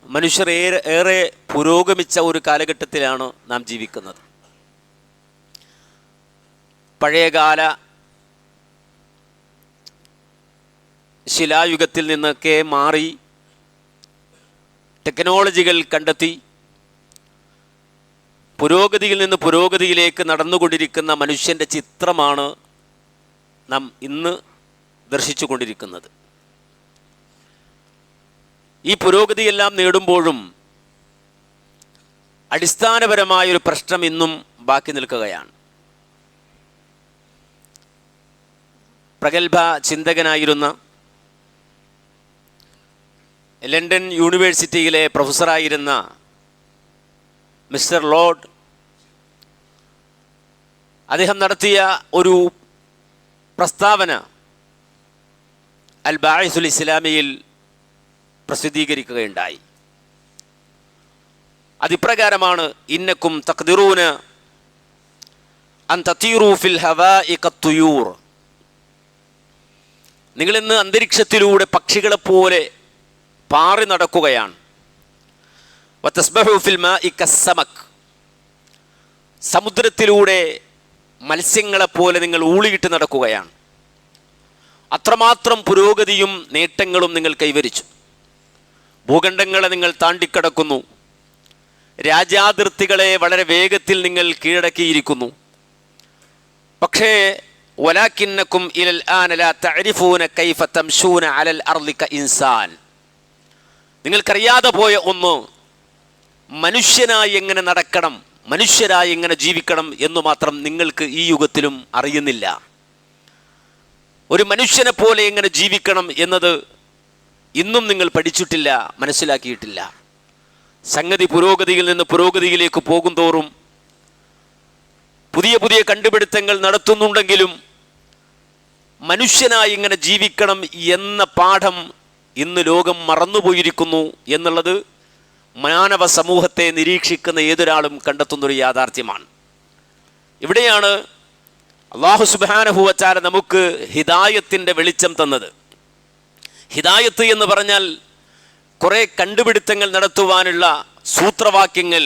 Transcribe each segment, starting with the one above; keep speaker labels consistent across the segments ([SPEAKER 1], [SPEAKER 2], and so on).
[SPEAKER 1] മനുഷ്യർ ഏറെ പുരോഗമിച്ച ഒരു കാലഘട്ടത്തിലാണ് നാം ജീവിക്കുന്നത്. പഴയകാല ശിലായുഗത്തിൽ നിന്നൊക്കെ മാറി ടെക്നോളജികൾ കണ്ടെത്തി പുരോഗതിയിൽ നിന്ന് പുരോഗതിയിലേക്ക് നടന്നുകൊണ്ടിരിക്കുന്ന മനുഷ്യൻ്റെ ചിത്രമാണ് നാം ഇന്ന് ദർശിച്ചു കൊണ്ടിരിക്കുന്നത്. ഈ പുരോഗതിയെല്ലാം നേടുമ്പോഴും അടിസ്ഥാനപരമായൊരു പ്രശ്നം ഇന്നും ബാക്കി നിൽക്കുകയാണ്. പ്രഗത്ഭ ചിന്തകനായിരുന്ന ലണ്ടൻ യൂണിവേഴ്സിറ്റിയിലെ പ്രൊഫസറായിരുന്ന മിസ്റ്റർ ലോർഡ്, അദ്ദേഹം നടത്തിയ ഒരു പ്രസ്താവന അൽ ബാഇസുൽ ഇസ്ലാമിയിൽ പ്രസിദ്ധീകരിക്കുകയുണ്ടായി. അതിപ്രകാരമാണ്: ഇന്നക്കും തഖ്ദിറൂന അൻ തതീറു ഫിൽ ഹവാഇ ഖത്തുയൂർ. നിങ്ങളിന്ന് അന്തരീക്ഷത്തിലൂടെ പക്ഷികളെപ്പോലെ പാറി നടക്കുകയാണ്. വതസ്ബഹു ഫിൽ മാഇ കസ്സമക്. സമുദ്രത്തിലൂടെ മത്സ്യങ്ങളെപ്പോലെ നിങ്ങൾ ഊളിയിട്ട് നടക്കുകയാണ്. അത്രമാത്രം പുരോഗതിയും നേട്ടങ്ങളും നിങ്ങൾ കൈവരിച്ചു. ഭൂഖണ്ഡങ്ങളെ നിങ്ങൾ താണ്ടിക്കടക്കുന്നു. രാജ്യാതിർത്തികളെ വളരെ വേഗത്തിൽ നിങ്ങൾ കീഴടക്കിയിരിക്കുന്നു. പക്ഷേ വലാകിന്നകും ഇലൽ ആന ലാ തഅരിഫൂന കൈഫ തംശൂന അലൽ അർളി കഇൻസാൻ. നിങ്ങൾക്കറിയാതെ പോയ ഒന്ന്, മനുഷ്യനായി എങ്ങനെ നടക്കണം, മനുഷ്യരായി എങ്ങനെ ജീവിക്കണം എന്ന് മാത്രം നിങ്ങൾക്ക് ഈ യുഗത്തിലും അറിയുന്നില്ല. ഒരു മനുഷ്യനെ പോലെ എങ്ങനെ ജീവിക്കണം എന്നത് ഇന്നും നിങ്ങൾ പഠിച്ചിട്ടില്ല, മനസ്സിലാക്കിയിട്ടില്ല. സംഗതി പുരോഗതിയിൽ നിന്ന് പുരോഗതിയിലേക്ക് പോകും തോറും പുതിയ പുതിയ കണ്ടുപിടുത്തങ്ങൾ നടത്തുന്നുണ്ടെങ്കിലും മനുഷ്യനായി ഇങ്ങനെ ജീവിക്കണം എന്ന പാഠം ഇന്ന് ലോകം മറന്നുപോയിരിക്കുന്നു എന്നുള്ളത് മാനവ സമൂഹത്തെ നിരീക്ഷിക്കുന്ന ഏതൊരാളും കണ്ടെത്തുന്നൊരു യാഥാർത്ഥ്യമാണ്. ഇവിടെയാണ് അല്ലാഹു സുബ്ഹാനഹു വ തആല നമുക്ക് ഹിദായത്തിൻ്റെ വെളിച്ചം തന്നത്. ഹിദായത്ത് എന്ന് പറഞ്ഞാൽ കുറേ കണ്ടുപിടുത്തങ്ങൾ നടത്തുവാനുള്ള സൂത്രവാക്യങ്ങൾ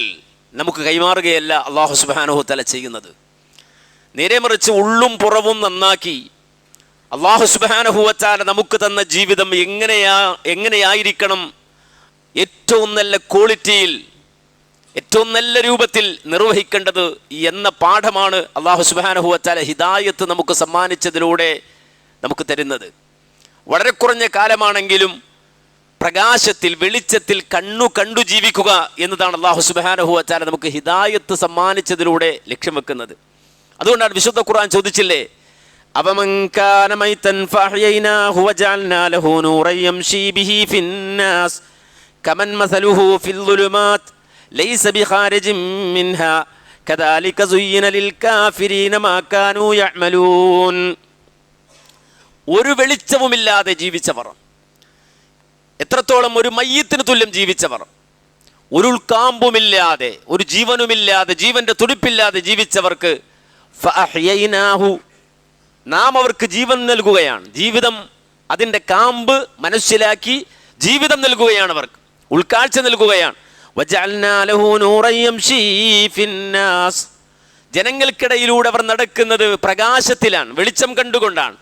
[SPEAKER 1] നമുക്ക് കൈമാറുകയല്ല അല്ലാഹു സുബ്ഹാനഹു വ തആല ചെയ്യുന്നത്. നേരെ മറിച്ച് ഉള്ളും പുറവും നന്നാക്കി അല്ലാഹു സുബ്ഹാനഹു വ തആല നമുക്ക് തന്ന ജീവിതം എങ്ങനെയായിരിക്കണം, ഏറ്റവും നല്ല ക്വാളിറ്റിയിൽ, ഏറ്റവും നല്ല രൂപത്തിൽ നിർവഹിക്കേണ്ടത് എന്ന പാഠമാണ് അല്ലാഹു സുബ്ഹാനഹു വ തആല ഹിദായത്ത് നമുക്ക് സമ്മാനിച്ചതിലൂടെ നമുക്ക് തരുന്നത്. വളരെ കുറഞ്ഞ കാലമാണെങ്കിലും പ്രകാശത്തിൽ, വെളിച്ചത്തിൽ കണ്ടു ജീവിക്കുക എന്നതാണ് അല്ലാഹു സുബ്ഹാനഹു വ തആല നമുക്ക് ഹിദായത്ത് സമ്മാനിച്ചതിലൂടെ ലക്ഷ്യം വെക്കുന്നത്. അതുകൊണ്ടാണ് വിശുദ്ധ ഖുർആൻ ചോദിച്ചില്ലേ, അവമൻ കാന മൈതൻ ഫഅഹ്യൈനാഹു വജഅൽനാ ലഹു നൂറൻ യംശി ബിഹി ഫിന്നാസ് കമൻ മസലുഹു ഫിൽ ളുലുമാത് ലൈസ ബിഖാരിജിൻ മിൻഹാ കദാലിക സുയ്യിന ലിൽ കാഫിരീന മാ കാനൂ യഅമലൂൻ. ഒരു വെളിച്ചവുമില്ലാതെ ജീവിച്ചവർ, എത്രത്തോളം ഒരു മയ്യിത്തിന് തുല്യം ജീവിച്ചവർ, ഒരു ഉൾക്കാമ്പുമില്ലാതെ, ഒരു ജീവനുമില്ലാതെ, ജീവന്റെ തുടിപ്പില്ലാതെ ജീവിച്ചവർക്ക് ഫഅഹ്യൈനാഹു, നാം അവർക്ക് ജീവൻ നൽകുകയാണ്. ജീവിതം, അതിൻ്റെ കാമ്പ് മനസ്സിലാക്കി ജീവിതം നൽകുകയാണ്, അവർക്ക് ഉൾക്കാഴ്ച നൽകുകയാണ്. വജഅൽനാ ലഹു നൂറൻ യംശി ഫിന്നാസ്, ജനങ്ങൾക്കിടയിലൂടെ അവർ നടക്കുന്നത് പ്രകാശത്തിലാണ്, വെളിച്ചം കണ്ടുകൊണ്ടാണ്.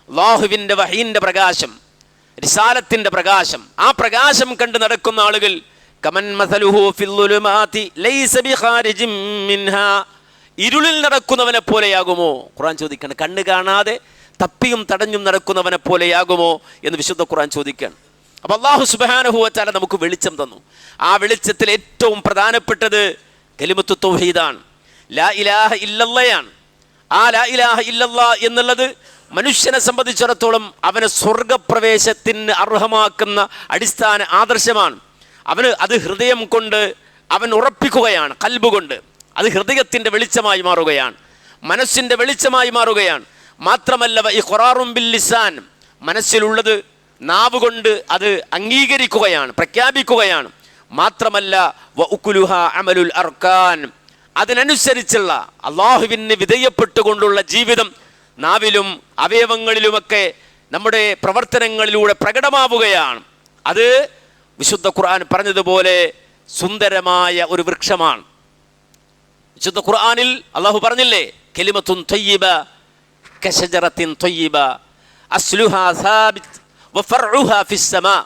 [SPEAKER 1] അല്ലാഹുവിൻ്റെ വഹീൻ്റെ പ്രകാശം, റിസാലത്തിൻ്റെ പ്രകാശം, ആ പ്രകാശം കണ്ട് നടക്കുന്ന ആളുകൾ കമൻ മസലുഹു ഫിൽ ളുലുമാതി ലൈസ ബിഖാരിജിൻ മിൻഹാ, ഇരുളിൽ നടക്കുന്നവനെ പോലെയാകുമോ? ഖുർആൻ ചോദിക്കുകയാണ്. കണ്ണ് കാണാതെ തപ്പിയും തടഞ്ഞും നടക്കുന്നവനെ പോലെയാകുമോ എന്ന് വിശുദ്ധ ഖുർആൻ ചോദിക്കുകയാണ്. അപ്പോൾ അല്ലാഹു സുബ്ഹാനഹു വ തആല നമുക്ക് വെളിച്ചം തന്നു. ആ വെളിച്ചത്തിൽ ഏറ്റവും പ്രധാനപ്പെട്ടത് കലിമത്തു തൗഹീദാണ്, ലാ ഇലാഹ ഇല്ലല്ലാഹയാണ്. ആ ലാ ഇലാഹ ഇല്ലല്ലാഹ് എന്നുള്ളത് മനുഷ്യനെ സംബന്ധിച്ചിടത്തോളം അവനെ സ്വർഗപ്രവേശത്തിന് അർഹമാക്കുന്ന അടിസ്ഥാന ആദർശമാണ്. അവന് അത് ഹൃദയം കൊണ്ട് അവൻ ഉറപ്പിക്കുകയാണ്, ഖൽബ് കൊണ്ട്. അത് ഹൃദയത്തിൻ്റെ വെളിച്ചമായി മാറുകയാണ്, മനസ്സിൻ്റെ വെളിച്ചമായി മാറുകയാണ്. മാത്രമല്ല ഇഖ്റാറും ബിൽ ലിസാൻ, മനസ്സിലുള്ളത് നാവ് കൊണ്ട് അത് അംഗീകരിക്കുകയാണ്, പ്രഖ്യാപിക്കുകയാണ്. മാത്രമല്ല വഉകുലുഹ അമലുൽ അർക്കാൻ, അതിനനുസരിച്ചുള്ള അല്ലാഹുവിന് വിധേയപ്പെട്ടുകൊണ്ടുള്ള ജീവിതം നാവിലും അവയവങ്ങളിലുമൊക്കെ നമ്മുടെ പ്രവർത്തനങ്ങളിലൂടെ പ്രകടമാവുകയാണ്. അത് വിശുദ്ധ ഖുർആൻ പറഞ്ഞതുപോലെ സുന്ദരമായ ഒരു വൃക്ഷമാണ്. വിശുദ്ധ ഖുർആനിൽ അള്ളാഹു പറഞ്ഞില്ലേ, കലിമത്തുൻ ത്വയ്യിബ കശജറത്തിൻ ത്വയ്യിബ അസ്ലുഹാ സാബിത് വഫർഉഹാ ഫിസ്സമാ.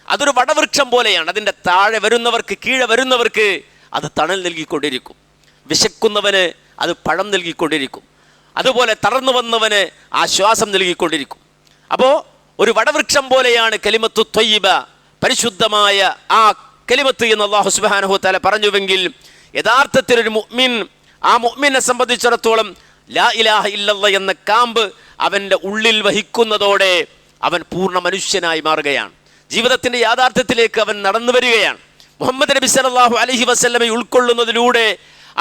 [SPEAKER 1] അതൊരു വടവൃക്ഷം പോലെയാണ്. അതിൻ്റെ താഴെ വരുന്നവർക്ക്, കീഴെ വരുന്നവർക്ക് അത് തണൽ നൽകിക്കൊണ്ടിരിക്കും. വിശക്കുന്നവന് അത് പഴം നൽകിക്കൊണ്ടിരിക്കും. അതുപോലെ തളർന്നു വന്നവന് ആശ്വാസം നൽകിക്കൊണ്ടിരിക്കും. അപ്പോൾ ഒരു വടവൃക്ഷം പോലെയാണ് കലിമത്തു ത്വയ്യിബ, പരിശുദ്ധമായ ആ കലിമത്ത് എന്ന് അല്ലാഹു സുബ്ഹാനഹു വ തആല പറഞ്ഞുവെങ്കിൽ, യഥാർത്ഥത്തിൽ ഒരു മുഅ്മിൻ, ആ മുഅ്മിനെ സംബന്ധിച്ചിടത്തോളം ലാ ഇലാഹ ഇല്ലല്ലാഹ് എന്ന കാമ്പ് അവൻ്റെ ഉള്ളിൽ വഹിക്കുന്നതോടെ അവൻ പൂർണ്ണ മനുഷ്യനായി മാറുകയാണ്. ജീവിതത്തിൻ്റെ യാഥാർത്ഥ്യത്തിലേക്ക് അവൻ നടന്നു വരികയാണ്. മുഹമ്മദ് നബി സല്ലല്ലാഹു അലൈഹി വസല്ലമയെ ഉൾക്കൊള്ളുന്നതിലൂടെ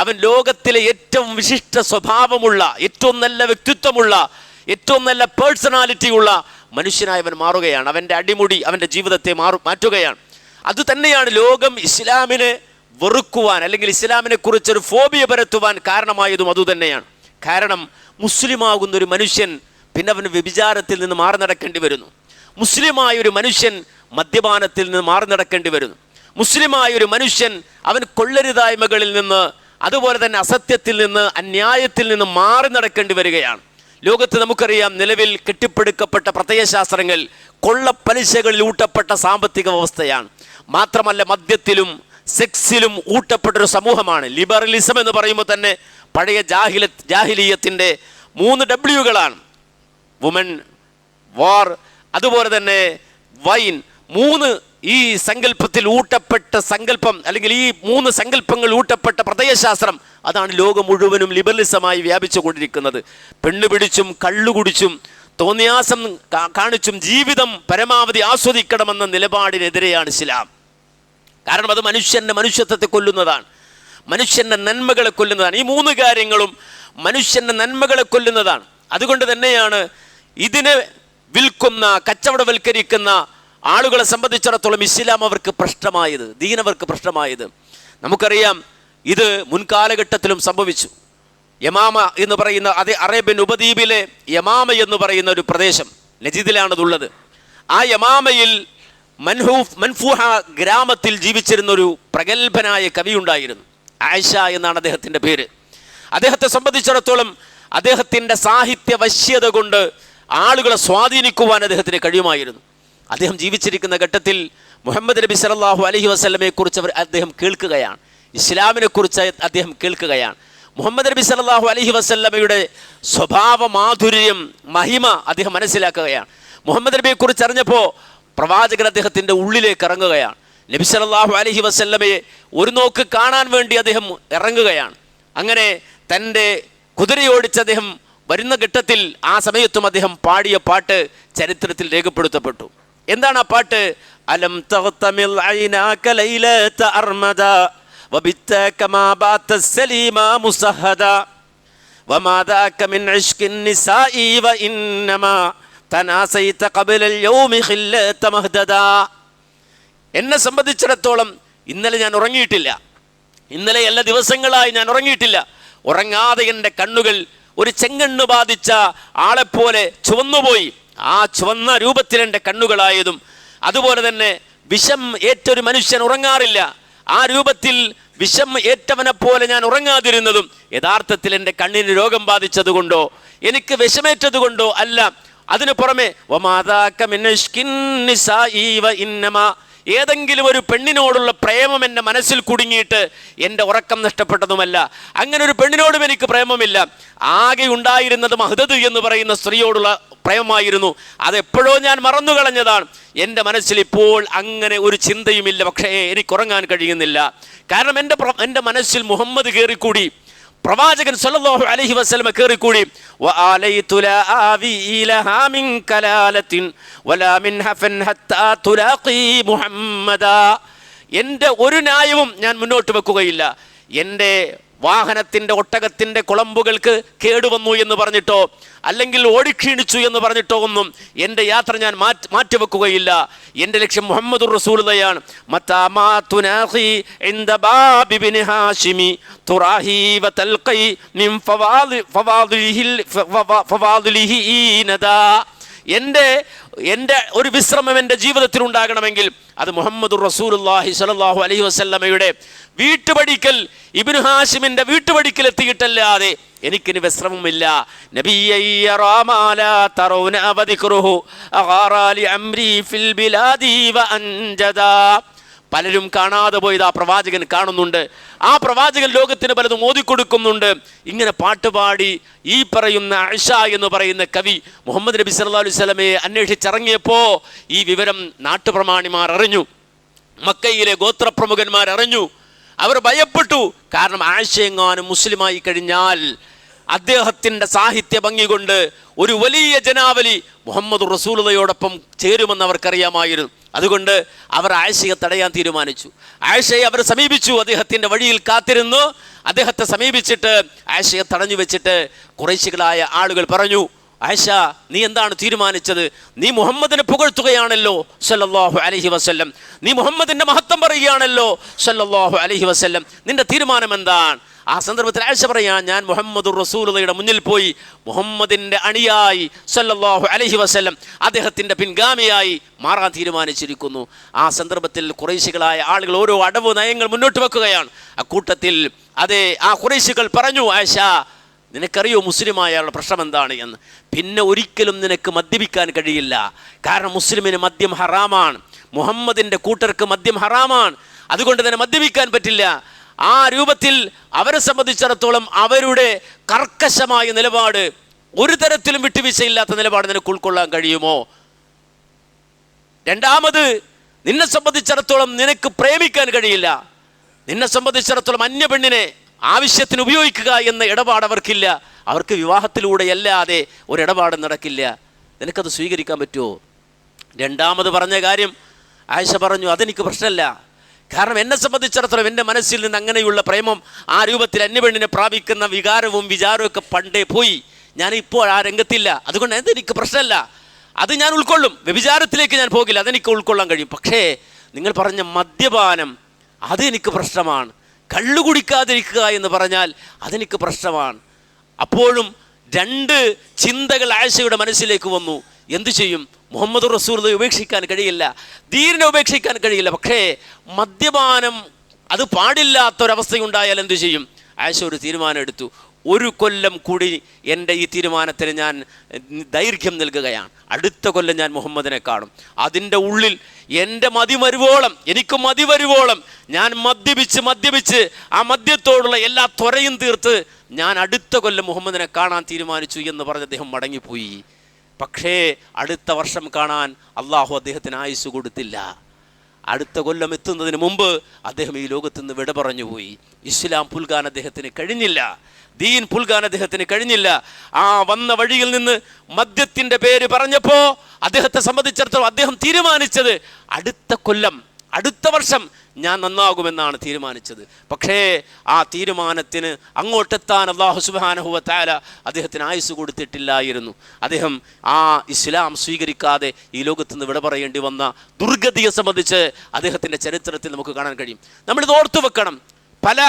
[SPEAKER 1] അവൻ ലോകത്തിലെ ഏറ്റവും വിശിഷ്ട സ്വഭാവമുള്ള, ഏറ്റവും നല്ല വ്യക്തിത്വമുള്ള, ഏറ്റവും നല്ല പേഴ്സണാലിറ്റി ഉള്ള മനുഷ്യനായി അവൻ മാറുകയാണ്. അവൻ്റെ അടിമുടി അവൻ്റെ ജീവിതത്തെ മാറ്റുകയാണ്. അതുതന്നെയാണ് ലോകം ഇസ്ലാമിനെ വെറുക്കുവാൻ, അല്ലെങ്കിൽ ഇസ്ലാമിനെ കുറിച്ചൊരു ഫോബിയ പരത്തുവാൻ കാരണമായതും അതുതന്നെയാണ്. കാരണം മുസ്ലിമാകുന്ന ഒരു മനുഷ്യൻ പിന്നെ അവന് വ്യഭിചാരത്തിൽ നിന്ന് മാറി നടക്കേണ്ടി വരുന്നു. മുസ്ലിമായ ഒരു മനുഷ്യൻ മദ്യപാനത്തിൽ നിന്ന് മാറി നടക്കേണ്ടി വരുന്നു. മുസ്ലിമായ ഒരു മനുഷ്യൻ അവൻ കൊള്ളരുതായ്മകളിൽ നിന്ന്, അതുപോലെ തന്നെ അസത്യത്തിൽ നിന്ന്, അന്യായത്തിൽ നിന്ന് മാറി നടക്കേണ്ടി വരികയാണ്. ലോകത്ത് നമുക്കറിയാം, നിലവിൽ കെട്ടിപ്പടുക്കപ്പെട്ട പ്രത്യയശാസ്ത്രങ്ങൾ കൊള്ളപ്പലിശകളിൽ ഊട്ടപ്പെട്ട സാമ്പത്തിക വ്യവസ്ഥയാണ്. മാത്രമല്ല മദ്യത്തിലും സെക്സിലും ഊട്ടപ്പെട്ടൊരു സമൂഹമാണ്. ലിബറലിസം എന്ന് പറയുമ്പോൾ തന്നെ പഴയ ജാഹിലിയത്തിൻ്റെ 3 Wകളാണ്. വുമൻ, വാർ, അതുപോലെ തന്നെ വൈൻ. 3 ഈ സങ്കല്പത്തിൽ ഊട്ടപ്പെട്ട സങ്കല്പം, അല്ലെങ്കിൽ ഈ 3 സങ്കല്പങ്ങൾ ഊട്ടപ്പെട്ട പ്രത്യയശാസ്ത്രം, അതാണ് ലോകം മുഴുവനും ലിബറലിസമായി വ്യാപിച്ചു കൊണ്ടിരിക്കുന്നത്. പെണ്ണുപിടിച്ചും കള്ളുകുടിച്ചും തോന്നിയാസം കാണിച്ചും ജീവിതം പരമാവധി ആസ്വദിക്കണമെന്ന നിലപാടിനെതിരെയാണ് ഇസ്ലാം. കാരണം അത് മനുഷ്യൻ്റെ മനുഷ്യത്വത്തെ കൊല്ലുന്നതാണ്, മനുഷ്യൻ്റെ നന്മകളെ കൊല്ലുന്നതാണ്. ഈ 3 കാര്യങ്ങളും മനുഷ്യൻ്റെ നന്മകളെ കൊല്ലുന്നതാണ്. അതുകൊണ്ട് തന്നെയാണ് ഇതിനെ വിൽക്കുന്ന, കച്ചവടവൽക്കരിക്കുന്ന ആളുകളെ സംബന്ധിച്ചിടത്തോളം ഇസ്ലാം അവർക്ക് പ്രശ്നമായത്, ദീൻ അവർക്ക് പ്രശ്നമായത്. നമുക്കറിയാം, ഇത് മുൻകാലഘട്ടത്തിലും സംഭവിച്ചു. യമാമ എന്ന് പറയുന്ന അതേ അറേബ്യൻ ഉപദ്വീപിലെ യമാമ എന്ന് പറയുന്ന ഒരു പ്രദേശം, നജീദിലാണതുള്ളത്. ആ യമാമയിൽ മൻഫൂഹ ഗ്രാമത്തിൽ ജീവിച്ചിരുന്നൊരു പ്രഗത്ഭനായ കവിയുണ്ടായിരുന്നു. ആയിഷ എന്നാണ് അദ്ദേഹത്തിൻ്റെ പേര്. അദ്ദേഹത്തെ സംബന്ധിച്ചിടത്തോളം അദ്ദേഹത്തിൻ്റെ സാഹിത്യ വശ്യത കൊണ്ട് ആളുകളെ സ്വാധീനിക്കുവാൻ അദ്ദേഹത്തിന് കഴിയുമായിരുന്നു. അദ്ദേഹം ജീവിച്ചിരിക്കുന്ന ഘട്ടത്തിൽ മുഹമ്മദ് നബി സല്ലല്ലാഹു അലൈഹി വസല്ലമയെ കുറിച്ച് അദ്ദേഹം കേൾക്കുകയാണ്. ഇസ്ലാമിനെ കുറിച്ച് അദ്ദേഹം കേൾക്കുകയാണ്. മുഹമ്മദ് നബി സല്ലല്ലാഹു അലൈഹി വസല്ലമയുടെ സ്വഭാവ മാധുര്യം, മഹിമ അദ്ദേഹം മനസ്സിലാക്കുകയാണ്. മുഹമ്മദ് നബിയെ കുറിച്ച് അറിഞ്ഞപ്പോൾ പ്രവാചകൻ അദ്ദേഹത്തിൻ്റെ ഉള്ളിലേക്ക് ഇറങ്ങുകയാണ്. നബി സല്ലല്ലാഹു അലൈഹി വസല്ലമയെ ഒരു നോക്ക് കാണാൻ വേണ്ടി അദ്ദേഹം ഇറങ്ങുകയാണ്. അങ്ങനെ തൻ്റെ കുതിരയോടിച്ച് അദ്ദേഹം വരുന്ന ഘട്ടത്തിൽ ആ സമയത്തും അദ്ദേഹം പാടിയ പാട്ട് ചരിത്രത്തിൽ രേഖപ്പെടുത്തപ്പെട്ടു. എന്താണ് ആ പാട്ട്? അലം തഗ്തമിൽ ഐനാക ലൈലത അർമദ വബിത്ത കമാ ബാത സലീമ മുസഹദ വമാ ദാക മിൻ ഇശ്കിൻ നിസാഇ വഇന്നമാ തനാസൈത ഖബലൽ യൗമി ഖില്ലത മഹ്ദദ. എന്നെ സംബന്ധിച്ചിടത്തോളം ഇന്നലെ ഞാൻ ഉറങ്ങിയിട്ടില്ല. ഇന്നലെ എല്ലാ ദിവസങ്ങളായി ഞാൻ ഉറങ്ങിയിട്ടില്ല. ഉറങ്ങാതെ എൻ്റെ കണ്ണുകൾ ഒരു ചെങ്കണ്ണ് ബാധിച്ച ആളെപ്പോലെ ചുവന്നുപോയി. ആ ചുവന്ന രൂപത്തിൽ എൻ്റെ കണ്ണുകളായതും, അതുപോലെ തന്നെ വിഷം ഏറ്റൊരു മനുഷ്യൻ ഉറങ്ങാറില്ല, ആ രൂപത്തിൽ വിഷം ഏറ്റവനെ പോലെ ഞാൻ ഉറങ്ങാതിരുന്നതും യഥാർത്ഥത്തിൽ എൻ്റെ കണ്ണിന് രോഗം ബാധിച്ചതുകൊണ്ടോ എനിക്ക് വിഷമേറ്റതുകൊണ്ടോ അല്ല. അതിനു പുറമെ ഏതെങ്കിലും ഒരു പെണ്ണിനോടുള്ള പ്രേമം എൻ്റെ മനസ്സിൽ കുടുങ്ങിയിട്ട് എൻ്റെ ഉറക്കം നഷ്ടപ്പെട്ടതുമല്ല. അങ്ങനെ ഒരു പെണ്ണിനോടും എനിക്ക് പ്രേമമില്ല. ആകെ ഉണ്ടായിരുന്നത് മഹ്ദദ് എന്ന് പറയുന്ന സ്ത്രീയോടുള്ള പ്രേമമായിരുന്നു. അതെപ്പോഴോ ഞാൻ മറന്നു കളഞ്ഞതാണ്. എൻ്റെ മനസ്സിൽ ഇപ്പോൾ അങ്ങനെ ഒരു ചിന്തയുമില്ല. പക്ഷേ എനിക്ക് ഉറങ്ങാൻ കഴിയുന്നില്ല. കാരണം എൻ്റെ മനസ്സിൽ മുഹമ്മദ് കയറിക്കൂടി, പ്രവാചകൻ സല്ലല്ലാഹു അലൈഹി വസല്ലം കയറിക്കൂടി. വആലൈതു ലാ ആവിലഹാ മിൻ കലാലത്തിൻ വലാ മിൻ ഹഫൻ ഹത്താ തുലാഖി മുഹമ്മദാ. എൻ്റെ ഒരു ന്യായവും ഞാൻ മുന്നോട്ട് വെക്കുകയില്ല. എൻ്റെ വാഹനത്തിൻ്റെ ഒട്ടകത്തിൻ്റെ കുളമ്പുകൾക്ക് കേടുവന്നു എന്ന് പറഞ്ഞിട്ടോ അല്ലെങ്കിൽ ഓടിക്ഷീണിച്ചു എന്ന് പറഞ്ഞിട്ടോ ഒന്നും എൻ്റെ യാത്ര ഞാൻ മാറ്റിവെക്കുകയില്ല. എൻ്റെ ലക്ഷ്യം മുഹമ്മദുർ റസൂലുള്ളയാണ്. മതാമാ തുനാഖി ഇൻദ ബാബി ബിൻ ഹാഷിമി തുറാഹി വതൽഖി മിൻ ഫവാദിലിഹി ഈനദാ. എൻ്റെ എൻ്റെ ഒരു വിശ്രമം എൻ്റെ ജീവിതത്തിൽ ഉണ്ടാകണമെങ്കിൽ അത് മുഹമ്മദുർ റസൂലുള്ളാഹി സ്വല്ലല്ലാഹു അലൈഹി വസല്ലമയുടെ വീട്ടുപടിക്കൽ, ഇബ്നു ഹാഷിമിൻ്റെ വീട്ടുപടിക്കൽ എത്തിയിട്ടല്ലാതെ എനിക്കിനി വിശ്രമമില്ല. പലരും കാണാതെ പോയത് ആ പ്രവാചകൻ കാണുന്നുണ്ട്. ആ പ്രവാചകൻ ലോകത്തിന് പലതും ഓതിക്കൊടുക്കുന്നുണ്ട്. ഇങ്ങനെ പാട്ടുപാടി ഈ പറയുന്ന ആയിഷ എന്ന് പറയുന്ന കവി മുഹമ്മദ് നബി സല്ലല്ലാഹു അലൈഹി വസല്ലമയെ അന്വേഷിച്ചിറങ്ങിയപ്പോൾ ഈ വിവരം നാട്ടുപ്രമാണിമാർ അറിഞ്ഞു, മക്കയിലെ ഗോത്രപ്രമുഖന്മാർ അറിഞ്ഞു. അവർ ഭയപ്പെട്ടു. കാരണം ആയിഷയെങ്ങാനും മുസ്ലിമായി കഴിഞ്ഞാൽ അദ്ദേഹത്തിൻ്റെ സാഹിത്യ ഭംഗി കൊണ്ട് ഒരു വലിയ ജനാവലി മുഹമ്മദ് റസൂലുള്ളയോടൊപ്പം ചേരുമെന്ന് അവർക്കറിയാമായിരുന്നു. അതുകൊണ്ട് അവർ ആയിഷയെ തടയാൻ തീരുമാനിച്ചു. ആയിഷയെ അവർ സമീപിച്ചു, അദ്ദേഹത്തിൻ്റെ വഴിയിൽ കാത്തിരുന്നു. അദ്ദേഹത്തെ സമീപിച്ചിട്ട് ആയിഷയെ തടഞ്ഞു വെച്ചിട്ട് ഖുറൈശികളായ ആളുകൾ പറഞ്ഞു, ആയിഷ, നീ എന്താണ് തീരുമാനിച്ചത്? നീ മുഹമ്മദിനെ പുകഴ്ത്തുകയാണല്ലോ സല്ലല്ലാഹു അലൈഹി വസല്ലം, നീ മുഹമ്മദിൻ്റെ മഹത്വം പറയുകയാണല്ലോ സല്ലല്ലാഹു അലൈഹി വസല്ലം, നിന്റെ തീരുമാനം എന്താണ്? ആ സന്ദർഭത്തിൽ ആയിഷ പറയാൻ, ഞാൻ മുഹമ്മദുർ റസൂലുള്ളാഹിയുടെ മുന്നിൽ പോയി മുഹമ്മദിൻ്റെ അണിയായി സല്ലല്ലാഹു അലൈഹി വസല്ലം അദ്ദേഹത്തിൻ്റെ പിൻഗാമിയായി മാറാൻ തീരുമാനിച്ചിരിക്കുന്നു. ആ സന്ദർഭത്തിൽ ഖുറൈശികളായ ആളുകൾ ഓരോ അടവ് നയങ്ങൾ മുന്നോട്ട് വെക്കുകയാണ്. അക്കൂട്ടത്തിൽ ആ ഖുറൈശികൾ പറഞ്ഞു, ആയിഷ, നിനക്കറിയോ മുസ്ലിമായുള്ള പ്രശ്നം എന്താണ് എന്ന്? പിന്നെ ഒരിക്കലും നിനക്ക് മദ്യപിക്കാൻ കഴിയില്ല. കാരണം മുസ്ലിമിന് മദ്യം ഹറാമാണ്, മുഹമ്മദിൻ്റെ കൂട്ടർക്ക് മദ്യം ഹറാമാണ്. അതുകൊണ്ട് തന്നെ മദ്യപിക്കാൻ പറ്റില്ല. ആ രൂപത്തിൽ അവരെ സംബന്ധിച്ചിടത്തോളം അവരുടെ കർക്കശമായ നിലപാട്, ഒരു തരത്തിലും വിട്ടുവീഴ്ചയില്ലാത്ത നിലപാട് നിനക്ക് ഉൾക്കൊള്ളാൻ കഴിയുമോ? രണ്ടാമത്, നിന്നെ സംബന്ധിച്ചിടത്തോളം നിനക്ക് പ്രേമിക്കാൻ കഴിയില്ല. നിന്നെ സംബന്ധിച്ചിടത്തോളം അന്യ പെണ്ണിനെ ആവശ്യത്തിന് ഉപയോഗിക്കുക എന്ന ഇടപാട് അവർക്കില്ല. അവർക്ക് വിവാഹത്തിലൂടെ അല്ലാതെ ഒരിടപാടും നടക്കില്ല. നിനക്കത് സ്വീകരിക്കാൻ പറ്റുമോ? രണ്ടാമത് പറഞ്ഞ കാര്യം ആയിഷ പറഞ്ഞു, അതെനിക്ക് പ്രശ്നമല്ല. കാരണം എന്നെ സംബന്ധിച്ചിടത്തോളം എൻ്റെ മനസ്സിൽ നിന്ന് അങ്ങനെയുള്ള പ്രേമം, ആ രൂപത്തിൽ അന്യപെണ്ണിനെ പ്രാപിക്കുന്ന വികാരവും വിചാരവും ഒക്കെ പണ്ടേ പോയി. ഞാനിപ്പോൾ ആ രംഗത്തില്ല. അതുകൊണ്ട് അതെനിക്ക് പ്രശ്നമല്ല, അത് ഞാൻ ഉൾക്കൊള്ളും. വ്യഭിചാരത്തിലേക്ക് ഞാൻ പോകില്ല, അതെനിക്ക് ഉൾക്കൊള്ളാൻ കഴിയും. പക്ഷേ നിങ്ങൾ പറഞ്ഞ മദ്യപാനം, അതെനിക്ക് പ്രശ്നമാണ്. കള്ളു കുടിക്കാതിരിക്കുക എന്ന് പറഞ്ഞാൽ അതെനിക്ക് പ്രശ്നമാണ്. അപ്പോഴും രണ്ട് ചിന്തകൾ ആയിഷയുടെ മനസ്സിലേക്ക് വന്നു. എന്തു ചെയ്യും? മുഹമ്മദ് റസൂലുള്ളാഹിയെ ഉപേക്ഷിക്കാൻ കഴിയില്ല, ദീനിനെ ഉപേക്ഷിക്കാൻ കഴിയില്ല. പക്ഷേ മദ്യപാനം അത് പാടില്ലാത്തൊരവസ്ഥയുണ്ടായാൽ എന്തു ചെയ്യും? ആയിഷ ഒരു തീരുമാനം എടുത്തു. 1 കൊല്ലം കൂടി എൻ്റെ ഈ തീരുമാനത്തിന് ഞാൻ ദൈർഘ്യം നൽകുകയാണ്. അടുത്ത കൊല്ലം ഞാൻ മുഹമ്മദിനെ കാണും. അതിൻ്റെ ഉള്ളിൽ എൻ്റെ എനിക്ക് മതി വരുവോളം ഞാൻ മദ്യപിച്ച് ആ മദ്യത്തോടുള്ള എല്ലാ ത്വരയും തീർത്ത് ഞാൻ അടുത്ത കൊല്ലം മുഹമ്മദിനെ കാണാൻ തീരുമാനിച്ചു എന്ന് പറഞ്ഞ് അദ്ദേഹം മടങ്ങിപ്പോയി. പക്ഷേ അടുത്ത വർഷം കാണാൻ അള്ളാഹു അദ്ദേഹത്തിന് ആയുസ് കൊടുത്തില്ല. അടുത്ത കൊല്ലം എത്തുന്നതിന് മുമ്പ് അദ്ദേഹം ഈ ലോകത്ത് നിന്ന് വിട പറഞ്ഞുപോയി. ഇസ്ലാം പുൽകാൻ അദ്ദേഹത്തിന് കഴിഞ്ഞില്ല, ദീൻ പുൽകാൻ അദ്ദേഹത്തിന് കഴിഞ്ഞില്ല. ആ വന്ന വഴിയിൽ നിന്ന് മദ്യത്തിൻ്റെ പേര് പറഞ്ഞപ്പോൾ അദ്ദേഹത്തെ സംബന്ധിച്ചിടത്തോളം അദ്ദേഹം തീരുമാനിച്ചത് അടുത്ത വർഷം ഞാൻ നന്നാകുമെന്നാണ് തീരുമാനിച്ചത്. പക്ഷേ ആ തീരുമാനത്തിന് അങ്ങോട്ടെത്താൻ അല്ലാഹു സുബ്ഹാനഹു വ തആല അദ്ദേഹത്തിന് ആയുസ് കൊടുത്തിട്ടില്ലായിരുന്നു. അദ്ദേഹം ആ ഇസ്ലാം സ്വീകരിക്കാതെ ഈ ലോകത്ത് നിന്ന് വിട പറയേണ്ടി വന്ന ദുർഗതിയെ സംബന്ധിച്ച് അദ്ദേഹത്തിൻ്റെ ചരിത്രത്തിൽ നമുക്ക് കാണാൻ കഴിയും. നമ്മളിത് ഓർത്തു വെക്കണം. പല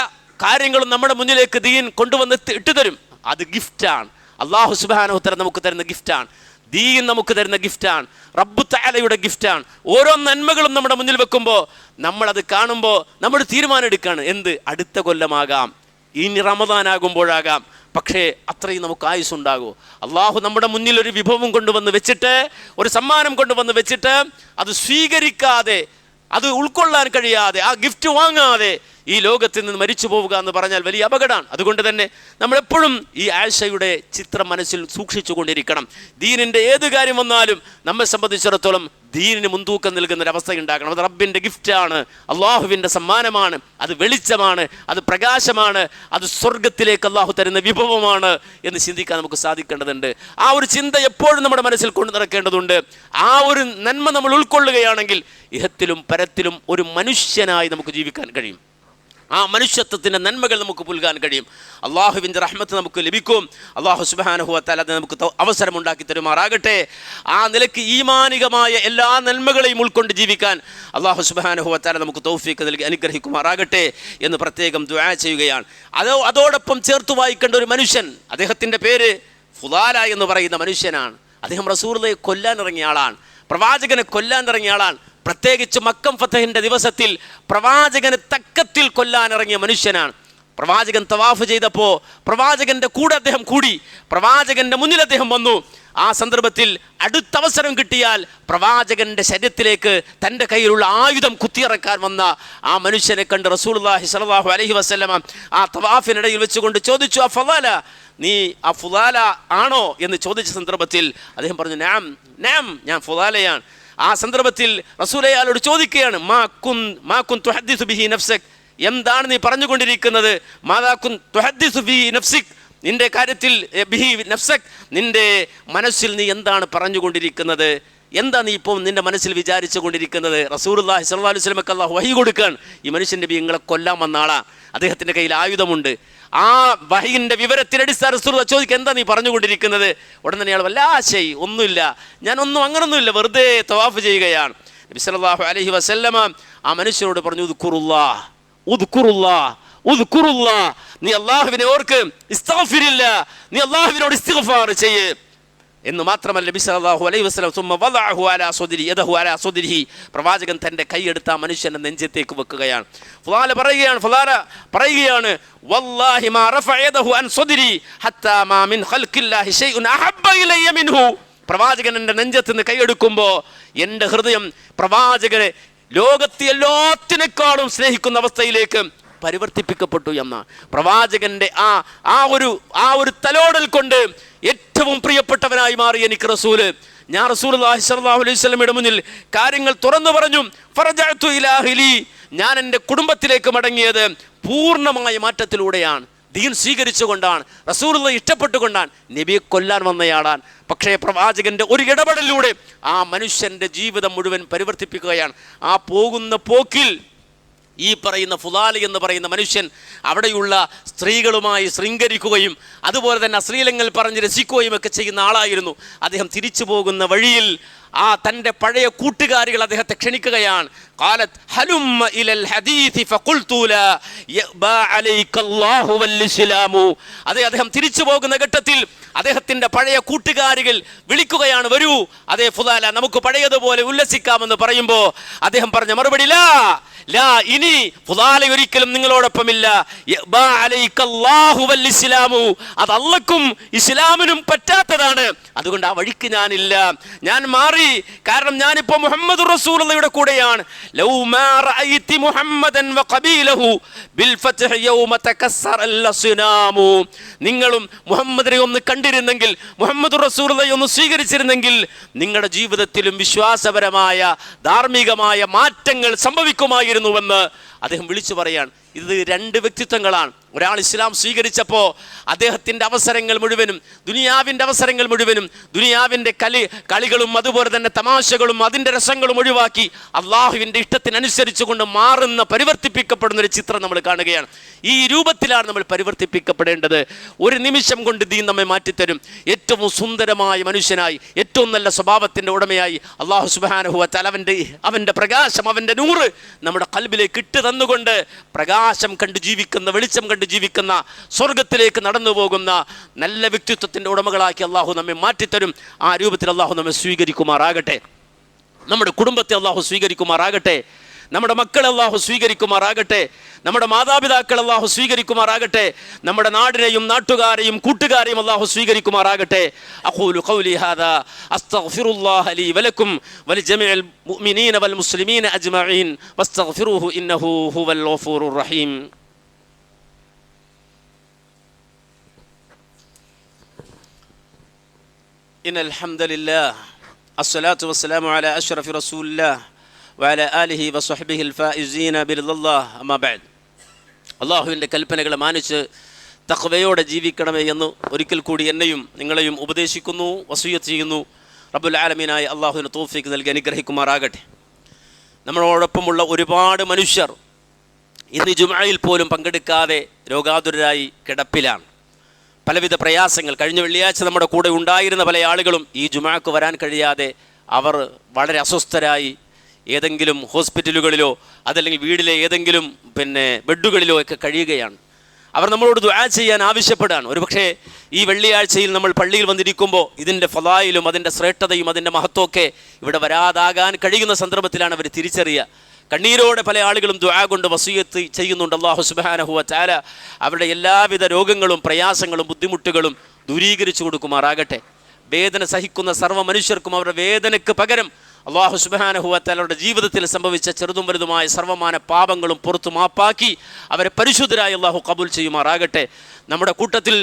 [SPEAKER 1] കാര്യങ്ങളും നമ്മുടെ മുന്നിലേക്ക് ദീൻ കൊണ്ടുവന്ന് ഇട്ടുതരും. അത് ഗിഫ്റ്റാണ്. അല്ലാഹു സുബ്ഹാനഹു വ തആല നമുക്ക് തരുന്ന ഗിഫ്റ്റാണ്. ദീൻ നമുക്ക് തരുന്ന ഗിഫ്റ്റാണ്, റബ്ബ് തആലയുടെ ഗിഫ്റ്റാണ്. ഓരോ നന്മകളും നമ്മുടെ മുന്നിൽ വെക്കുമ്പോൾ നമ്മളത് കാണുമ്പോൾ നമ്മൾ തീരുമാനം എടുക്കുകയാണ്. എന്ത്? അടുത്ത കൊല്ലമാകാം, ഇനി റമദാനാകുമ്പോഴാകാം. പക്ഷേ അത്രയും നമുക്ക് ആയുസ്സുണ്ടാകുമോ? അള്ളാഹു നമ്മുടെ മുന്നിൽ ഒരു വിഭവം കൊണ്ടുവന്ന് വെച്ചിട്ട്, ഒരു സമ്മാനം കൊണ്ടുവന്ന് വെച്ചിട്ട് അത് സ്വീകരിക്കാതെ, അത് ഉൾക്കൊള്ളാൻ കഴിയാതെ, ആ ഗിഫ്റ്റ് വാങ്ങാതെ ഈ ലോകത്തിൽ നിന്ന് മരിച്ചു പോവുക എന്ന് പറഞ്ഞാൽ വലിയ അപകടമാണ്. അതുകൊണ്ട് തന്നെ നമ്മളെപ്പോഴും ഈ ആയിഷയുടെ ചിത്രം മനസ്സിൽ സൂക്ഷിച്ചു കൊണ്ടിരിക്കണം. ദീനിൻ്റെ ഏത് കാര്യം വന്നാലും നമ്മെ സംബന്ധിച്ചിടത്തോളം ദീനിന് മുൻതൂക്കം നൽകുന്നൊരവസ്ഥ ഉണ്ടാക്കണം. അത് റബ്ബിൻ്റെ ഗിഫ്റ്റാണ്, അള്ളാഹുവിൻ്റെ സമ്മാനമാണ്, അത് വെളിച്ചമാണ്, അത് പ്രകാശമാണ്, അത് സ്വർഗത്തിലേക്ക് അള്ളാഹു തരുന്ന വിഭവമാണ് എന്ന് ചിന്തിക്കാൻ നമുക്ക് സാധിക്കേണ്ടതുണ്ട്. ആ ഒരു ചിന്ത എപ്പോഴും നമ്മുടെ മനസ്സിൽ കൊണ്ടു നടക്കേണ്ടതുണ്ട്. ആ ഒരു നന്മ നമ്മൾ ഉൾക്കൊള്ളുകയാണെങ്കിൽ ഇഹത്തിലും പരത്തിലും ഒരു മനുഷ്യനായി നമുക്ക് ജീവിക്കാൻ കഴിയും. ആ മനുഷ്യത്വത്തിൻ്റെ നന്മകൾ നമുക്ക് പുൽകാൻ കഴിയും. അള്ളാഹുവിൻ്റെ റഹ്മത്ത് നമുക്ക് ലഭിക്കും. അള്ളാഹു സുബ്ഹാനഹു വ തആല നമുക്ക് അവസരമുണ്ടാക്കി തരുമാറാകട്ടെ. ആ നിലയ്ക്ക് ഈമാനികമായ എല്ലാ നന്മകളെയും ഉൾക്കൊണ്ട് ജീവിക്കാൻ അള്ളാഹു സുബ്ഹാനഹു വ തആല നമുക്ക് തൗഫീഖ് നൽകി അനുഗ്രഹിക്കുമാറാകട്ടെ എന്ന് പ്രത്യേകം ദുആ ചെയ്യുകയാണ്. അതോടൊപ്പം ചേർത്ത് വായിക്കേണ്ട ഒരു മനുഷ്യൻ, അദ്ദേഹത്തിൻ്റെ പേര് ഫുദാല എന്ന് പറയുന്ന മനുഷ്യനാണ്. അദ്ദേഹം റസൂലുള്ളാഹിയെ കൊല്ലാൻ ഇറങ്ങിയ ആളാണ്. പ്രവാചകനെ കൊല്ലാൻ ഇറങ്ങിയ ആളാണ്. പ്രത്യേകിച്ച് മക്കം ഫതഹിന്റെ ദിവസത്തിൽ പ്രവാചകനെ തക്കത്തിൽ കൊല്ലാനിറങ്ങിയ മനുഷ്യനാണ്. പ്രവാചകൻ തവാഫ് ചെയ്തപ്പോൾ പ്രവാചകന്റെ കൂടെ അദ്ദേഹം കൂടി, പ്രവാചകന്റെ മുന്നിൽ അദ്ദേഹം വന്നു. ആ സന്ദർഭത്തിൽ അടുത്ത അവസരം കിട്ടിയാൽ പ്രവാചകന്റെ ശരീരത്തിലേക്ക് തൻ്റെ കയ്യിലുള്ള ആയുധം കുത്തിയിറക്കാൻ വന്ന ആ മനുഷ്യനെ കണ്ട് റസൂലുള്ളാഹി സ്വല്ലല്ലാഹു അലൈഹി വസല്ലമ ആ തവാഫിനിടയിൽ വെച്ചുകൊണ്ട് ചോദിച്ചു, ആ ഫളാല, നീ ആ ഫുലാല ആണോ എന്ന് ചോദിച്ച സന്ദർഭത്തിൽ അദ്ദേഹം പറഞ്ഞു, നാം നാം, ഞാൻ ഫുലാലയാണ്. ആ സന്ദർഭത്തിൽ റസൂൽ അയാളോട് ചോദിക്കുകയാണ്, മാ കുൻ തുഹദ്ദിസു ബിഹി നഫ്സക്, എന്താണ് നീ പറഞ്ഞുകൊണ്ടിരിക്കുന്നത്? മാദാ കുൻ തുഹദ്ദിസു ബിഹി നഫ്സിക്, നിന്റെ കാര്യത്തിൽ ബിഹി നഫ്സക്, നിന്റെ മനസ്സിൽ നീ എന്താണ് പറഞ്ഞുകൊണ്ടിരിക്കുന്നത്? എന്താ നീ ഇപ്പോൾ നിന്റെ മനസ്സിൽ വിചാരിച്ചു കൊണ്ടിരിക്കുന്നത്? റസൂലുള്ളാഹി സ്വല്ലല്ലാഹു അലൈഹി വസല്ലമക്ക് അല്ലാഹു വഹി കൊടുക്കാൻ, ഈ മനുഷ്യൻ നബി നിങ്ങളെ കൊല്ലാൻ വന്ന ആളാ, അദ്ദേഹത്തിൻ്റെ കയ്യിൽ ആയുധമുണ്ട്. ആ വഹിയുടെ വിവരത്തിനടിസ്ഥാന റസൂലുള്ളാഹി ചോദിക്കുക, എന്താ നീ പറഞ്ഞുകൊണ്ടിരിക്കുന്നത്? ഉടൻ തന്നെ അയാൾ വല്ലാശയി, ഒന്നുമില്ല, ഞാനൊന്നും അങ്ങനൊന്നുമില്ല, വെറുതെ തവാഫ് ചെയ്യുകയാണ്. നബി സല്ലല്ലാഹു അലൈഹി വസല്ലമ ആ മനുഷ്യനോട് പറഞ്ഞു, ഉദ്കുറുല്ലാഹ് ഉദ്കുറുല്ലാഹ് ഉദ്കുറുല്ലാഹ്, നീ അല്ലാഹുവിനെ ഓർക്ക്, ഇസ്തഗ്ഫിരില്ലാഹ്, നീ അല്ലാഹുവിനോട് ഇസ്തിഗ്ഫാർ ചെയ്യ് എന്ന് മാത്രമല്ല. നബി സല്ലല്ലാഹു അലൈഹി വസല്ലം സുമ്മ വദഅഹു അലാ സദ്രി യദഹു അലാ സദ്രിഹി, പ്രവാചകൻ തൻ്റെ കൈയെടുത്ത ആ മനുഷ്യന്റെ നെഞ്ചത്തേക്ക് വെക്കുകയാണ്. ഫളാല പറയുകയാണ് വല്ലാഹി മാ റഫഅ യദഹു അൻ സദ്രി ഹത്താ മാ മിൻ ഖൽഖില്ലാഹി ശൈഉൻ അഹബ്ബ ഇലയ്യ മിൻഹു. പ്രവാചകൻ എൻ്റെ നെഞ്ചത്ത് നിന്ന് കൈയെടുക്കുമ്പോൾ എൻ്റെ ഹൃദയം പ്രവാചകനെ ലോകത്തെ എല്ലാത്തിനേക്കാളും സ്നേഹിക്കുന്ന അവസ്ഥയിലേക്ക് പരിവർത്തിപ്പിക്കപ്പെട്ടു എന്ന പ്രവാചകന്റെ ആ ഒരു തലോടൽ കൊണ്ട് ഏറ്റവും പ്രിയപ്പെട്ടവനായി മാറി എനിക്ക് റസൂല്. ഞാൻ റസൂലുള്ളാഹി സ്വല്ലല്ലാഹു അലൈഹി വസല്ലമയുടെ മുന്നിൽ കാര്യങ്ങൾ തുറന്നു പറഞ്ഞു. ഫറജഅതു ഇലാ അഹ്ലി, ഞാൻ എൻ്റെ കുടുംബത്തിലേക്ക് മടങ്ങിയത് പൂർണ്ണമായ മാറ്റത്തിലൂടെയാണ്, ദീൻ സ്വീകരിച്ചുകൊണ്ടാണ്, റസൂലുള്ളാഹി ഇഷ്ടപ്പെട്ടുകൊണ്ടാണ്, നബിയെ കൊല്ലാൻ വന്നയാളാണ്. പക്ഷേ പ്രവാചകന്റെ ഒരു ഇടപെടലിലൂടെ ആ മനുഷ്യന്റെ ജീവിതം മുഴുവൻ പരിവർത്തിപ്പിക്കുകയാണ്. ആ പോകുന്ന പോക്കിൽ ഈ പറയുന്ന ഫുലാലി എന്ന് പറയുന്ന മനുഷ്യൻ അവിടെയുള്ള സ്ത്രീകളുമായി ശൃംഗരിക്കുകയും അതുപോലെ തന്നെ അശ്ലീലങ്ങൾ പറഞ്ഞ് രസിക്കുകയും ഒക്കെ ചെയ്യുന്ന ആളായിരുന്നു. അദ്ദേഹം തിരിച്ചു പോകുന്ന വഴിയിൽ ആ തൻ്റെ പഴയ കൂട്ടുകാരികൾ അദ്ദേഹത്തെ ക്ഷണിക്കുകയാണ്. ഖാലത് ഹലുമ്മ ഇലൽ ഹദീഥി ഫഖുൽതു ലാ യബാ അലൈകല്ലാഹു വൽ ഇസ്ലാമു. അദ്ദേഹം തിരിച്ചു പോകുന്ന ഘട്ടത്തിൽ അദ്ദേഹത്തിൻ്റെ പഴയ കൂട്ടുകാരികൾ വിളിക്കുകയാണ്, വരൂ അതേ ഫുലാല, നമുക്ക് പഴയതുപോലെ ഉല്ലസിക്കാമെന്ന് പറയുമ്പോൾ അദ്ദേഹം പറഞ്ഞ മറുപടി ലാ, ഇനി ഫുലാല ഒരിക്കലും നിങ്ങളോടൊപ്പമില്ല. യബാ അലൈകല്ലാഹു വൽ ഇസ്ലാമു, അത് അല്ലാഹും ഇസ്ലാമിനും പറ്റാത്തതാണ്, അതുകൊണ്ട് ആ വഴിക്ക് ഞാനില്ല, ഞാൻ മാറി. കാരണം ഞാനിപ്പോ മുഹമ്മദ് റസൂലുള്ളാഹിയുടെ കൂടെയാണ്. ലൗ മാ റഅയ്തി മുഹമ്മദൻ വഖബീലഹു ബിൽ ഫത്ഹ് യൗമ തകസ്സറൽ അസ്നാമു, നിങ്ങളും മുഹമ്മദിനെ ഒന്ന് കണ്ടിരുന്നെങ്കിൽ, മുഹമ്മദ് റസൂലുള്ളാഹി ഒന്ന് സ്വീകരിച്ചിരുന്നെങ്കിൽ നിങ്ങളുടെ ജീവിതത്തിലും വിശ്വാസപരമായ ധാർമ്മികമായ മാറ്റങ്ങൾ സംഭവിക്കുമായിരുന്നുവെന്ന് അദ്ദേഹം വിളിച്ചു പറയാണ്. ഇത് രണ്ട് വ്യക്തിത്വങ്ങളാണ്. ഒരാൾ ഇസ്ലാം സ്വീകരിച്ചപ്പോൾ അദ്ദേഹത്തിൻ്റെ അവസരങ്ങൾ മുഴുവനും, ദുനിയാവിൻ്റെ അവസരങ്ങൾ മുഴുവനും, ദുനിയാവിൻ്റെ കളികളും അതുപോലെ തന്നെ തമാശകളും അതിൻ്റെ രസങ്ങളും ഒഴിവാക്കി അള്ളാഹുവിൻ്റെ ഇഷ്ടത്തിനനുസരിച്ചുകൊണ്ട് മാറുന്ന, പരിവർത്തിപ്പിക്കപ്പെടുന്ന ഒരു ചിത്രം നമ്മൾ കാണുകയാണ്. ഈ രൂപത്തിലാണ് നമ്മൾ പരിവർത്തിപ്പിക്കപ്പെടേണ്ടത്. ഒരു നിമിഷം കൊണ്ട് ദീൻ നമ്മെ മാറ്റിത്തരും. ഏറ്റവും സുന്ദരമായ മനുഷ്യനായി, ഏറ്റവും നല്ല സ്വഭാവത്തിൻ്റെ ഉടമയായി അള്ളാഹു സുബ്ഹാനഹു വ തആല അവൻ്റെ പ്രകാശം, അവൻ്റെ നൂറ് നമ്മുടെ ഖൽബിലേക്ക് ഇട്ട് തന്നുകൊണ്ട് പ്രകാശം കണ്ട് ജീവിക്കുന്ന, വെളിച്ചം കണ്ട് ജീവിക്കുന്ന, സ്വർഗത്തിലേക്ക് നടന്നു പോകുന്ന നല്ല വ്യക്തിത്വത്തിൻ്റെ ഉടമകളാക്കി അള്ളാഹു നമ്മെ മാറ്റിത്തരും. ആ രൂപത്തിൽ അള്ളാഹു നമ്മെ സ്വീകരിക്കുമാറാകട്ടെ. നമ്മുടെ കുടുംബത്തെ അള്ളാഹു സ്വീകരിക്കുമാറാകട്ടെ. നമ്മുടെ മക്കളെ അള്ളാഹു സ്വീകരിക്കുമാറാകട്ടെ. നമ്മുടെ മാതാപിതാക്കൾ അള്ളാഹു സ്വീകരിക്കുമാറാകട്ടെ. നമ്മുടെ നാടിനെയും നാട്ടുകാരെയും കൂട്ടുകാരെയും അള്ളാഹു സ്വീകരിക്കുമാറാകട്ടെ. അഖൂലു ഖൗലി ഹാദാ അസ്തഗ്ഫിറുല്ലാഹ ലീ വലക്കും വലിജമീഇൽ മുഅ്മിനീന വൽ മുസ്ലിമീന അജ്മഈൻ വസ്തഗ്ഫിറൂഹു ഇന്നഹു ഹുവൽ ഗഫൂറുർ റഹീം. ഇന്നൽ ഹംദലില്ലാഹ് അസ്സലാത്തു വസ്സലാമു അലാ അഷ്റഫി റസൂലില്ലാഹ് വഅല ആലിഹി വസ്വഹ്ബിഹിൽ ഫായിസീന ബിറിദല്ലാഹ് അമ്മാ ബഅദ്. അള്ളാഹുവിൻ്റെ കൽപ്പനകളെ മാനിച്ച് തഖ്വയോടെ ജീവിക്കണമേ എന്ന് ഒരിക്കൽ കൂടി എന്നെയും നിങ്ങളെയും ഉപദേശിക്കുന്നു, വസിയ്യത്ത് ചെയ്യുന്നു. റബ്ബുൽ ആലമീനായ അള്ളാഹുവിന് തൗഫീഖ് നൽകി അനുഗ്രഹിക്കുമാറാകട്ടെ. നമ്മളോടൊപ്പമുള്ള ഒരുപാട് മനുഷ്യർ ഇന്ന് ജുമുഅയിൽ പോലും പങ്കെടുക്കാതെ രോഗാതുരരായി കിടപ്പിലാണ്. പലവിധ പ്രയാസങ്ങൾ. കഴിഞ്ഞ വെള്ളിയാഴ്ച നമ്മുടെ കൂടെ ഉണ്ടായിരുന്ന പല ആളുകളും ഈ ജുമുഅക്ക് വരാൻ കഴിയാതെ അവർ വളരെ അസ്വസ്ഥരായി ഏതെങ്കിലും ഹോസ്പിറ്റലുകളിലോ അതല്ലെങ്കിൽ വീടിലെ ഏതെങ്കിലും ബെഡുകളിലോ ഒക്കെ കഴിയുകയാണ്. അവർ നമ്മളോട് ദുആ ചെയ്യാൻ ആവശ്യപ്പെടുകയാണ്. ഒരുപക്ഷെ ഈ വെള്ളിയാഴ്ചയിൽ നമ്മൾ പള്ളിയിൽ വന്നിരിക്കുമ്പോൾ ഇതിൻ്റെ ഫളായിലും അതിൻ്റെ ശ്രേഷ്ഠതയും അതിൻ്റെ മഹത്വമൊക്കെ ഇവിടെ വരാതാകാൻ കഴിയുന്ന സന്ദർഭത്തിലാണ് അവർ തിരിച്ചറിയുക. കണ്ണീരോടെ പല ആളുകളും ദുആ കൊണ്ട് വസിയത്ത് ചെയ്യുന്നുണ്ട്. അല്ലാഹു സുബ്ഹാനഹു വ തആല അവരുടെ എല്ലാവിധ രോഗങ്ങളും പ്രയാസങ്ങളും ബുദ്ധിമുട്ടുകളും ദൂരീകരിച്ചു കൊടുക്കുമാറാകട്ടെ. വേദന സഹിക്കുന്ന സർവ്വ മനുഷ്യർക്കും അവരുടെ വേദനയ്ക്ക് പകരം അല്ലാഹു സുബ്ഹാനഹു വ തആലയുടെ ജീവിതത്തിൽ സംഭവിച്ച ചെറുതും വലുതുമായ സർവ്വമാന പാപങ്ങളും പുറത്തു മാപ്പാക്കി അവരെ പരിശുദ്ധരായി അല്ലാഹു കബൂൽ ചെയ്യുമാറാകട്ടെ. നമ്മുടെ കൂട്ടത്തിൽ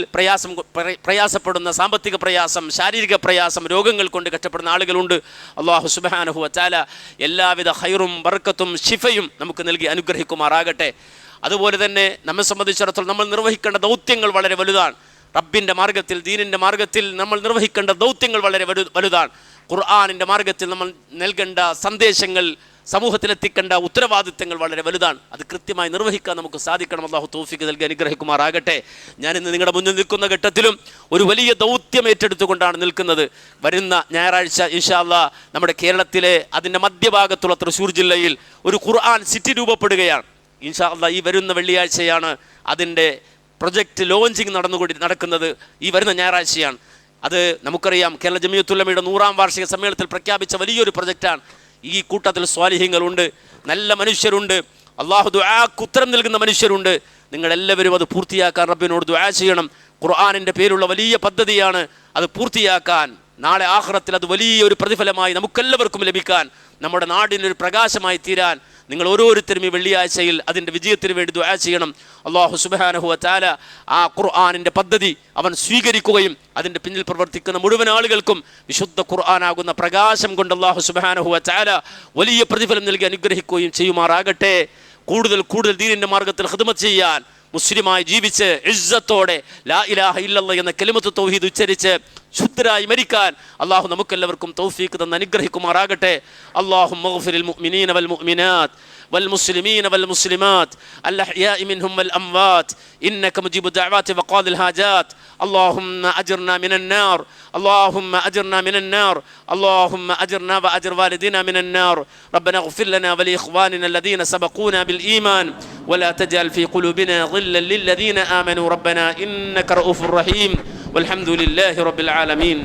[SPEAKER 1] പ്രയാസപ്പെടുന്ന സാമ്പത്തിക പ്രയാസം, ശാരീരിക പ്രയാസം, രോഗങ്ങൾ കൊണ്ട് കഷ്ടപ്പെടുന്ന ആളുകളുണ്ട്. അല്ലാഹു സുബ്ഹാനഹു വ തആല എല്ലാവിധ ഖൈറും ബർക്കത്തും ശിഫയും നമുക്ക് നൽകി അനുഗ്രഹിക്കുമാറാകട്ടെ. അതുപോലെ തന്നെ നമ്മെ സംബന്ധിച്ചിടത്തോളം നമ്മൾ നിർവഹിക്കേണ്ട ദൗത്യങ്ങൾ വളരെ വലുതാണ്. റബ്ബിൻ്റെ മാർഗത്തിൽ, ദീനിൻ്റെ മാർഗത്തിൽ നമ്മൾ നിർവഹിക്കേണ്ട ദൗത്യങ്ങൾ വളരെ വലുതാണ്. ഖുർആനിൻ്റെ മാർഗത്തിൽ നമ്മൾ നൽകേണ്ട സന്ദേശങ്ങൾ, സമൂഹത്തിലെത്തിക്കേണ്ട ഉത്തരവാദിത്തങ്ങൾ വളരെ വലുതാണ്. അത് കൃത്യമായി നിർവഹിക്കാൻ നമുക്ക് സാധിക്കണം. അല്ലാഹു തൗഫീഖ് നൽകി അനുഗ്രഹിക്കുമാറാകട്ടെ. ഞാനിന്ന് നിങ്ങളുടെ മുന്നിൽ നിൽക്കുന്ന ഘട്ടത്തിലും ഒരു വലിയ ദൗത്യം ഏറ്റെടുത്തുകൊണ്ടാണ് നിൽക്കുന്നത്. വരുന്ന ഞായറാഴ്ച ഇൻഷാ അല്ലാഹ് നമ്മുടെ കേരളത്തിലെ അതിൻ്റെ മധ്യഭാഗത്തുള്ള തൃശ്ശൂർ ജില്ലയിൽ ഒരു ഖുർആൻ സിറ്റി രൂപപ്പെടുകയാണ്. ഇൻഷാ അല്ലാഹ് ഈ വരുന്ന വെള്ളിയാഴ്ചയാണ് അതിൻ്റെ പ്രൊജക്റ്റ് ലോഞ്ചിങ് നടക്കുന്നത്. ഈ വരുന്ന ഞായറാഴ്ചയാണ്. അത് നമുക്കറിയാം, കേരള ജമിയത്തുൽ ഉലമയുടെ 100ാം വാർഷിക സമ്മേളനത്തിൽ പ്രഖ്യാപിച്ച വലിയൊരു പ്രൊജക്റ്റാണ്. ഈ കൂട്ടത്തിൽ സ്വാലിഹീങ്ങളുണ്ട്, നല്ല മനുഷ്യരുണ്ട്, അള്ളാഹു ദുആക്ക് ഉത്തരം നൽകുന്ന മനുഷ്യരുണ്ട്. നിങ്ങളെല്ലാവരും അത് പൂർത്തിയാക്കാൻ റബ്ബിനോട് ദുആ ചെയ്യണം. ഖുർആനിൻ്റെ പേരുള്ള വലിയ പദ്ധതിയാണ്. അത് പൂർത്തിയാക്കാൻ, നാളെ ആഖിറത്തിൽ അത് വലിയൊരു പ്രതിഫലമായി നമുക്കെല്ലാവർക്കും ലഭിക്കാൻ, നമ്മുടെ നാടിനൊരു പ്രകാശമായി തീരാൻ നിങ്ങൾ ഓരോരുത്തരും ഈ വെള്ളിയാഴ്ചയിൽ അതിൻ്റെ വിജയത്തിന് വേണ്ടി ദുആ ചെയ്യണം. അല്ലാഹു സുബ്ഹാനഹു വ തആല ആ ഖുർആനിൻ്റെ പദ്ധതി അവൻ സ്വീകരിക്കുകയും അതിൻ്റെ പിന്നിൽ പ്രവർത്തിക്കുന്ന മുഴുവൻ ആളുകൾക്കും വിശുദ്ധ ഖുർആനാകുന്ന പ്രകാശം കൊണ്ട് അല്ലാഹു സുബ്ഹാനഹു വ തആല വലിയ പ്രതിഫലം നൽകി അനുഗ്രഹിക്കുകയും ചെയ്യുമാറാകട്ടെ. കൂടുതൽ ദീനിൻ്റെ മാർഗത്തിൽ ഖിദ്മത്ത് ചെയ്യാൻ, മുസ്ലിമായി ജീവിച്ച് ഇസ്സത്തോടെ ലാ ഇലാഹ ഇല്ലല്ലാഹ് എന്ന കലിമത്ത് തൗഹീദ് ഉച്ചരിച്ച് ശുദ്ധരായി മരിക്കാൻ അല്ലാഹു നമുക്കെല്ലാവർക്കും തൗഫീഖ് തന്ന് അനുഗ്രഹിക്കുമാറാകട്ടെ. അല്ലാഹുമ്മ ഗ്ഫിറിൽ മുഅ്മിനീന വൽ മുഅ്മിനാത്ത് والمسلمين والمسلمات الأحياء منهم والأموات إنك مجيب الدعوات وقاضي الحاجات. اللهم أجرنا من النار، اللهم أجرنا من النار، اللهم أجرنا وأجر والدينا من النار. ربنا اغفر لنا ولإخواننا الذين سبقونا بالإيمان ولا تجعل في قلوبنا غلا للذين آمنوا ربنا إنك رؤوف رحيم والحمد لله رب العالمين.